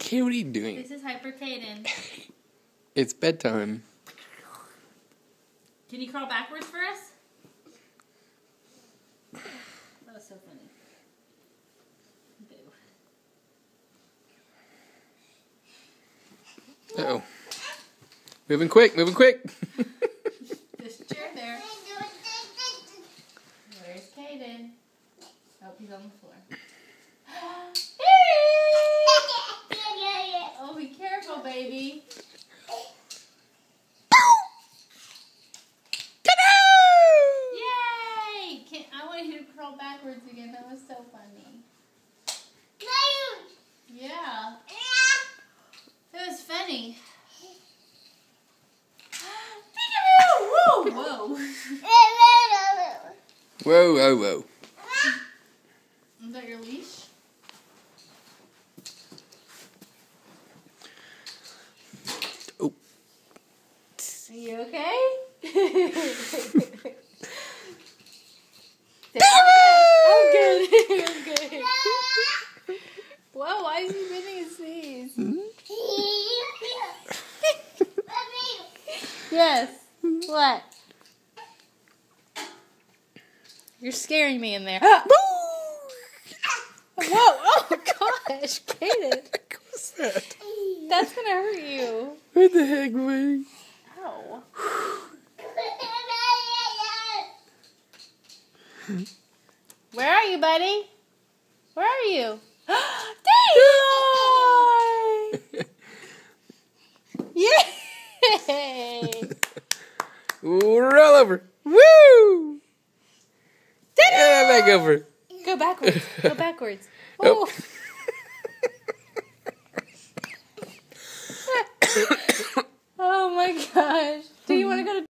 Kate, what are you doing? This is Hyper Kaden. It's bedtime. Can you crawl backwards for us? That was so funny. Boo. Uh-oh. Moving quick, moving quick. This chair there. Where's Kaden? Oh, he's on the floor. Oh, be careful, baby. Yay! I wanted you to crawl backwards again. That was so funny. Yeah. It was funny. Whoa, whoa. Whoa, whoa, whoa. Is that your leash? Oh. Are you okay? I'm good. I'm good. Whoa, why is he bending his knees? Yes. What? You're scaring me in there. Whoa! Oh gosh, Kaden. What's that? That's gonna hurt you. What the heck, buddy? Ow. Where are you, buddy? Where are you? Yay! Roll over. Woo! Yeah, back over. Go backwards. Go backwards. Oh. Oh my gosh.